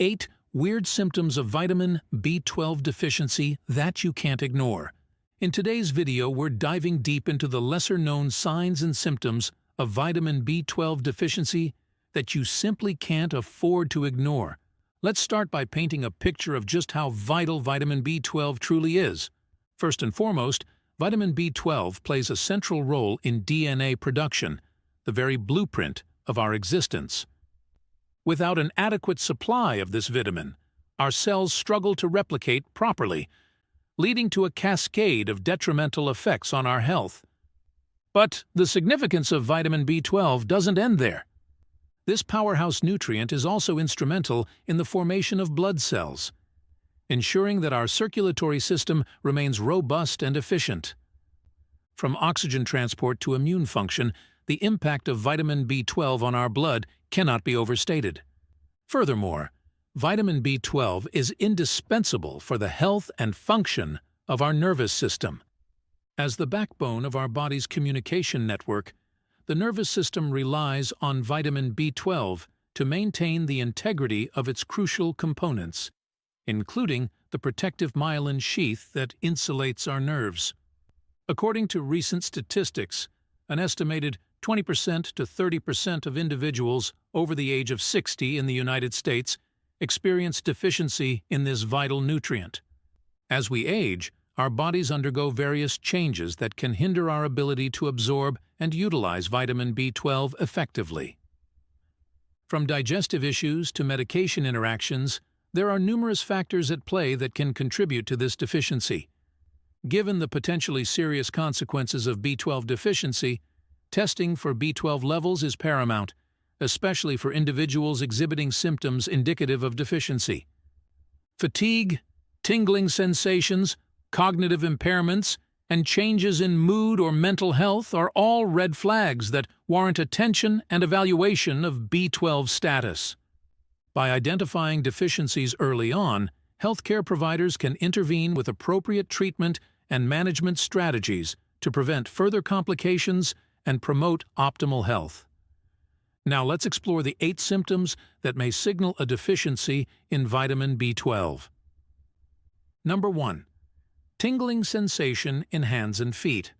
8 Weird symptoms of vitamin B12 deficiency that you can't ignore. In today's video, we're diving deep into the lesser-known signs and symptoms of vitamin B12 deficiency that you simply can't afford to ignore. Let's start by painting a picture of just how vital vitamin B12 truly is. First and foremost, vitamin B12 plays a central role in DNA production, the very blueprint of our existence. Without an adequate supply of this vitamin, our cells struggle to replicate properly, leading to a cascade of detrimental effects on our health. But the significance of vitamin B12 doesn't end there. This powerhouse nutrient is also instrumental in the formation of blood cells, ensuring that our circulatory system remains robust and efficient. From oxygen transport to immune function, the impact of vitamin B12 on our blood cannot be overstated. Furthermore, vitamin B12 is indispensable for the health and function of our nervous system. As the backbone of our body's communication network, the nervous system relies on vitamin B12 to maintain the integrity of its crucial components, including the protective myelin sheath that insulates our nerves. According to recent statistics, an estimated 20% to 30% of individuals over the age of 60 in the United States experience deficiency in this vital nutrient. As we age, our bodies undergo various changes that can hinder our ability to absorb and utilize vitamin B12 effectively. From digestive issues to medication interactions, there are numerous factors at play that can contribute to this deficiency. Given the potentially serious consequences of B12 deficiency, testing for B12 levels is paramount, especially for individuals exhibiting symptoms indicative of deficiency. Fatigue, tingling sensations, cognitive impairments, and changes in mood or mental health are all red flags that warrant attention and evaluation of B12 status. By identifying deficiencies early on, healthcare providers can intervene with appropriate treatment and management strategies to prevent further complications and promote optimal health. Now let's explore the 8 symptoms that may signal a deficiency in vitamin B12. Number 1. Tingling sensation in hands and feet.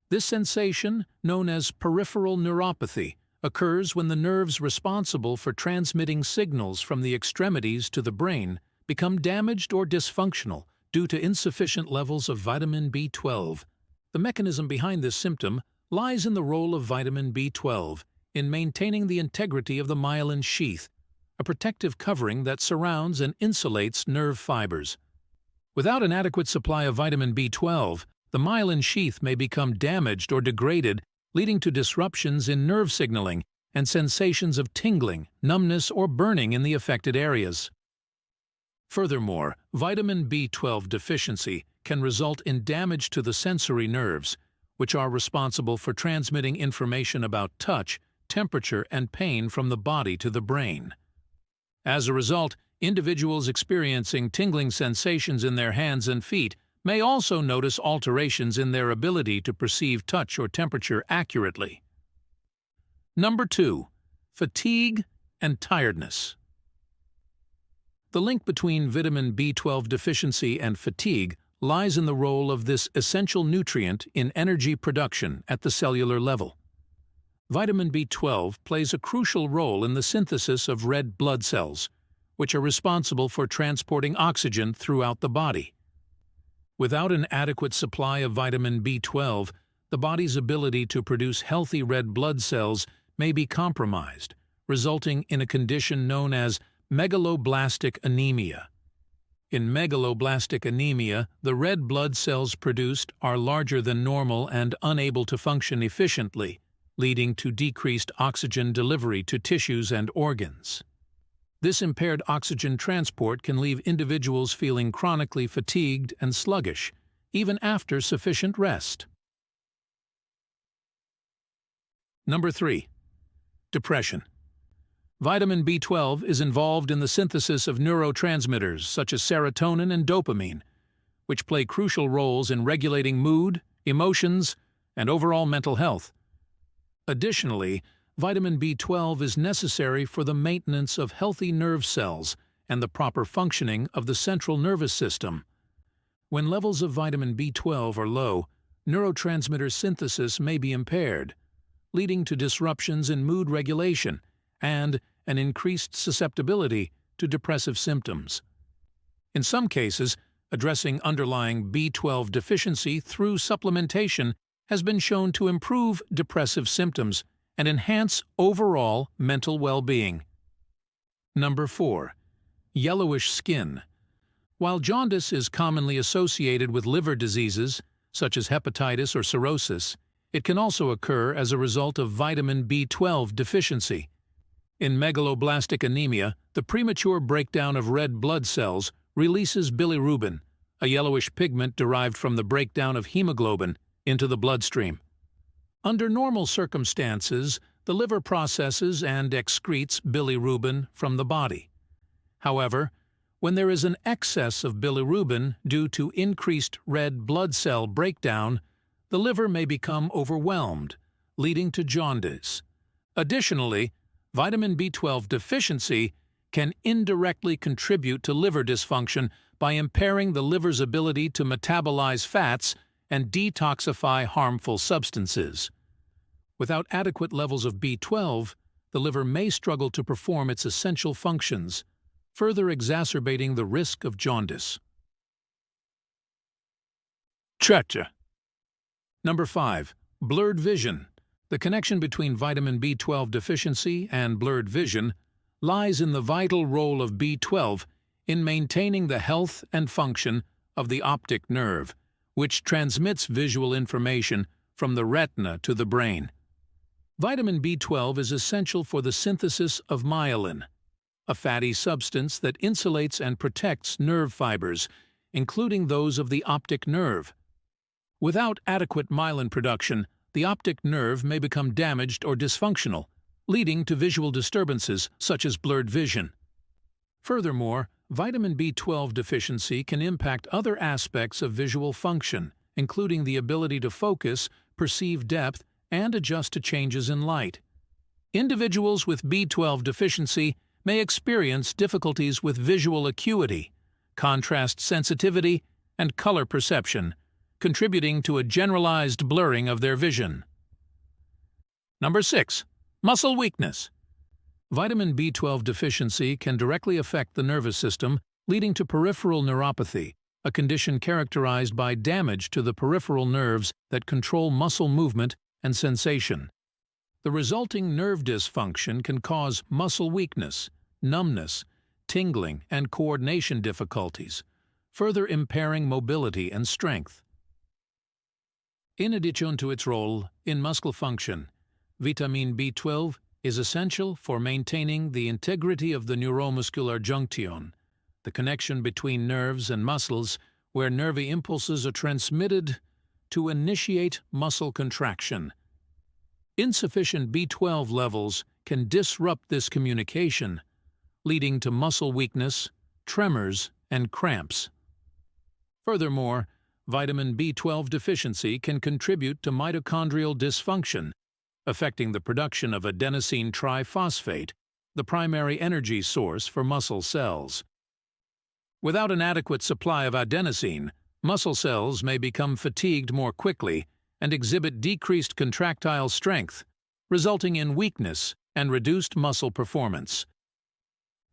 This sensation, known as peripheral neuropathy, occurs when the nerves responsible for transmitting signals from the extremities to the brain become damaged or dysfunctional due to insufficient levels of vitamin B12. The mechanism behind this symptom lies in the role of vitamin B12 in maintaining the integrity of the myelin sheath, a protective covering that surrounds and insulates nerve fibers. Without an adequate supply of vitamin B12, the myelin sheath may become damaged or degraded, leading to disruptions in nerve signaling and sensations of tingling, numbness, or burning in the affected areas. Furthermore, vitamin B12 deficiency can result in damage to the sensory nerves, which are responsible for transmitting information about touch, temperature, and pain from the body to the brain. As a result, individuals experiencing tingling sensations in their hands and feet may also notice alterations in their ability to perceive touch or temperature accurately. Number 2. Fatigue and tiredness. The link between vitamin B12 deficiency and fatigue lies in the role of this essential nutrient in energy production at the cellular level. Vitamin B12 plays a crucial role in the synthesis of red blood cells, which are responsible for transporting oxygen throughout the body. Without an adequate supply of vitamin B12, the body's ability to produce healthy red blood cells may be compromised, resulting in a condition known as megaloblastic anemia. In megaloblastic anemia, the red blood cells produced are larger than normal and unable to function efficiently, leading to decreased oxygen delivery to tissues and organs. This impaired oxygen transport can leave individuals feeling chronically fatigued and sluggish, even after sufficient rest. Number 3. Depression. Vitamin B12 is involved in the synthesis of neurotransmitters such as serotonin and dopamine, which play crucial roles in regulating mood, emotions, and overall mental health. Additionally, vitamin B12 is necessary for the maintenance of healthy nerve cells and the proper functioning of the central nervous system. When levels of vitamin B12 are low, neurotransmitter synthesis may be impaired, leading to disruptions in mood regulation and an increased susceptibility to depressive symptoms. In some cases, addressing underlying B12 deficiency through supplementation has been shown to improve depressive symptoms and enhance overall mental well-being. Number 4. Yellowish skin. While jaundice is commonly associated with liver diseases, such as hepatitis or cirrhosis, it can also occur as a result of vitamin B12 deficiency. In megaloblastic anemia, the premature breakdown of red blood cells releases bilirubin, a yellowish pigment derived from the breakdown of hemoglobin, into the bloodstream. Under normal circumstances, the liver processes and excretes bilirubin from the body. However, when there is an excess of bilirubin due to increased red blood cell breakdown, the liver may become overwhelmed, leading to jaundice. Additionally, vitamin B12 deficiency can indirectly contribute to liver dysfunction by impairing the liver's ability to metabolize fats and detoxify harmful substances. Without adequate levels of B12, the liver may struggle to perform its essential functions, further exacerbating the risk of jaundice. Cha-cha. Number 5. Blurred vision. The connection between vitamin B12 deficiency and blurred vision lies in the vital role of B12 in maintaining the health and function of the optic nerve, which transmits visual information from the retina to the brain. Vitamin B12 is essential for the synthesis of myelin, a fatty substance that insulates and protects nerve fibers, including those of the optic nerve. Without adequate myelin production, the optic nerve may become damaged or dysfunctional, leading to visual disturbances such as blurred vision. Furthermore, vitamin B12 deficiency can impact other aspects of visual function, including the ability to focus, perceive depth, and adjust to changes in light. Individuals with B12 deficiency may experience difficulties with visual acuity, contrast sensitivity, and color perception, contributing to a generalized blurring of their vision. Number 6. Muscle weakness. Vitamin B12 deficiency can directly affect the nervous system, leading to peripheral neuropathy, a condition characterized by damage to the peripheral nerves that control muscle movement and sensation. The resulting nerve dysfunction can cause muscle weakness, numbness, tingling, and coordination difficulties, further impairing mobility and strength. In addition to its role in muscle function, vitamin B12 is essential for maintaining the integrity of the neuromuscular junction, the connection between nerves and muscles where nervy impulses are transmitted to initiate muscle contraction. Insufficient B12 levels can disrupt this communication, leading to muscle weakness, tremors, and cramps. Furthermore, vitamin B12 deficiency can contribute to mitochondrial dysfunction, affecting the production of adenosine triphosphate, the primary energy source for muscle cells. Without an adequate supply of adenosine, muscle cells may become fatigued more quickly and exhibit decreased contractile strength, resulting in weakness and reduced muscle performance.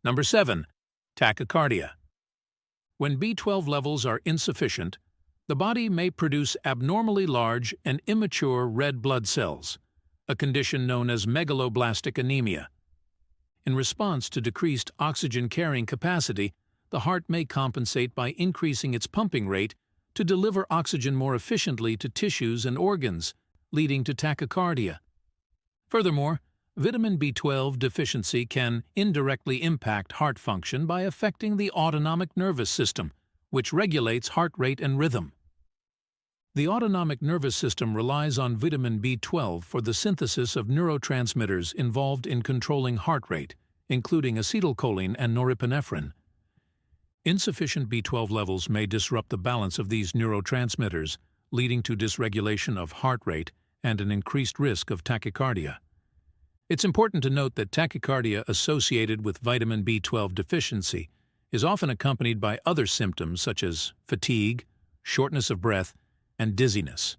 Number 7. Tachycardia. When B12 levels are insufficient, the body may produce abnormally large and immature red blood cells, a condition known as megaloblastic anemia. In response to decreased oxygen-carrying capacity, the heart may compensate by increasing its pumping rate to deliver oxygen more efficiently to tissues and organs, leading to tachycardia. Furthermore, vitamin B12 deficiency can indirectly impact heart function by affecting the autonomic nervous system, which regulates heart rate and rhythm. The autonomic nervous system relies on vitamin B12 for the synthesis of neurotransmitters involved in controlling heart rate, including acetylcholine and norepinephrine. Insufficient B12 levels may disrupt the balance of these neurotransmitters, leading to dysregulation of heart rate and an increased risk of tachycardia. It's important to note that tachycardia associated with vitamin B12 deficiency is often accompanied by other symptoms such as fatigue, shortness of breath, and dizziness.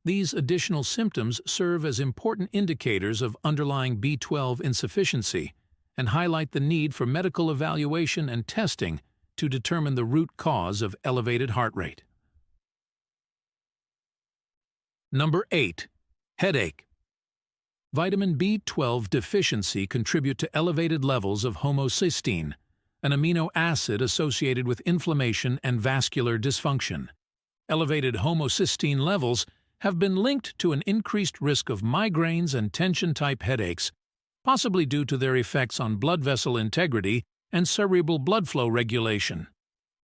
These additional symptoms serve as important indicators of underlying B12 insufficiency and highlight the need for medical evaluation and testing to determine the root cause of elevated heart rate. Number 8. Headache. Vitamin B12 deficiency contribute to elevated levels of homocysteine, an amino acid associated with inflammation and vascular dysfunction. Elevated homocysteine levels have been linked to an increased risk of migraines and tension-type headaches, possibly due to their effects on blood vessel integrity and cerebral blood flow regulation.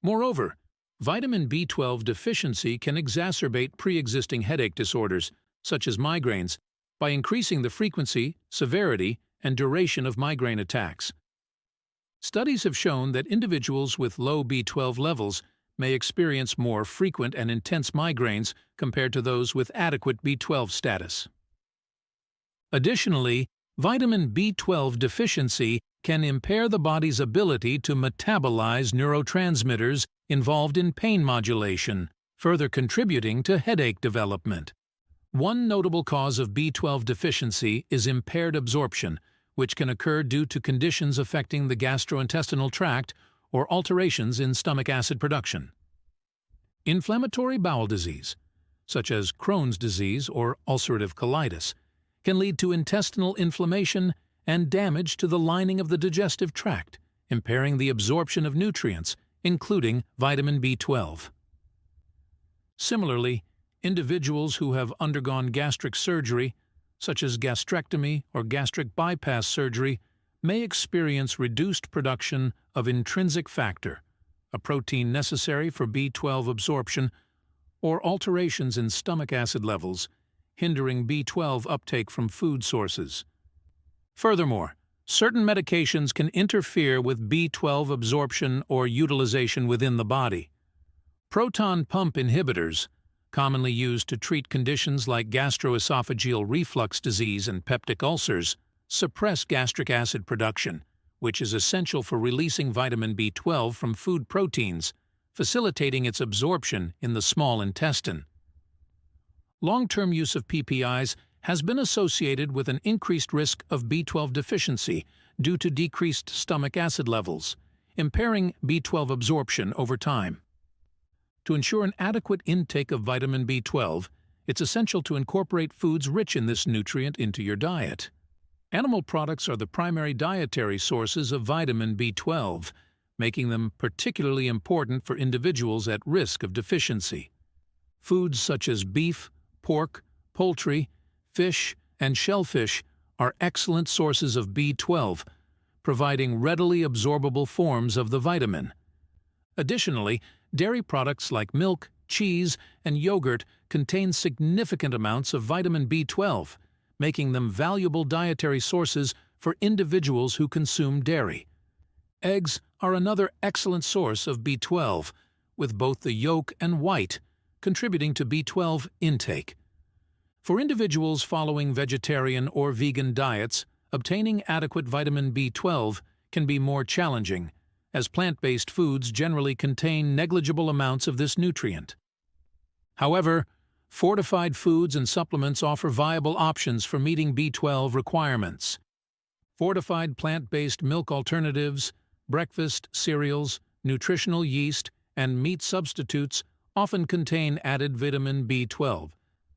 Moreover, vitamin B12 deficiency can exacerbate pre-existing headache disorders, such as migraines, by increasing the frequency, severity, and duration of migraine attacks. Studies have shown that individuals with low B12 levels may experience more frequent and intense migraines compared to those with adequate B12 status. Additionally, vitamin B12 deficiency can impair the body's ability to metabolize neurotransmitters involved in pain modulation, further contributing to headache development. One notable cause of B12 deficiency is impaired absorption, which can occur due to conditions affecting the gastrointestinal tract or alterations in stomach acid production. Inflammatory bowel disease, such as Crohn's disease or ulcerative colitis, can lead to intestinal inflammation and damage to the lining of the digestive tract, impairing the absorption of nutrients, including vitamin B12. Similarly, individuals who have undergone gastric surgery, such as gastrectomy or gastric bypass surgery, may experience reduced production of intrinsic factor, a protein necessary for B12 absorption, or alterations in stomach acid levels, hindering B12 uptake from food sources. Furthermore, certain medications can interfere with B12 absorption or utilization within the body. Proton pump inhibitors, commonly used to treat conditions like gastroesophageal reflux disease and peptic ulcers, suppress gastric acid production, which is essential for releasing vitamin B12 from food proteins, facilitating its absorption in the small intestine. Long-term use of PPIs has been associated with an increased risk of B12 deficiency due to decreased stomach acid levels, impairing B12 absorption over time. To ensure an adequate intake of vitamin B12, it's essential to incorporate foods rich in this nutrient into your diet. Animal products are the primary dietary sources of vitamin B12, making them particularly important for individuals at risk of deficiency. Foods such as beef, pork, poultry, fish, and shellfish are excellent sources of B12, providing readily absorbable forms of the vitamin. Additionally, dairy products like milk, cheese, and yogurt contain significant amounts of vitamin B12, making them valuable dietary sources for individuals who consume dairy. Eggs are another excellent source of B12, with both the yolk and white contributing to B12 intake. For individuals following vegetarian or vegan diets, obtaining adequate vitamin B12 can be more challenging, as plant-based foods generally contain negligible amounts of this nutrient. However, fortified foods and supplements offer viable options for meeting B12 requirements. Fortified plant-based milk alternatives, breakfast cereals, nutritional yeast, and meat substitutes often contain added vitamin B12,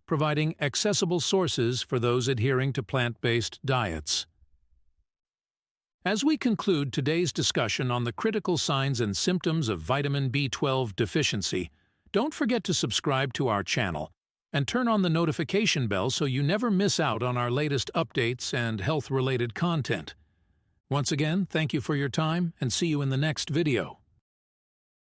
providing accessible sources for those adhering to plant-based diets. As we conclude today's discussion on the critical signs and symptoms of vitamin B12 deficiency, don't forget to subscribe to our channel and turn on the notification bell so you never miss out on our latest updates and health-related content. Once again, thank you for your time and see you in the next video.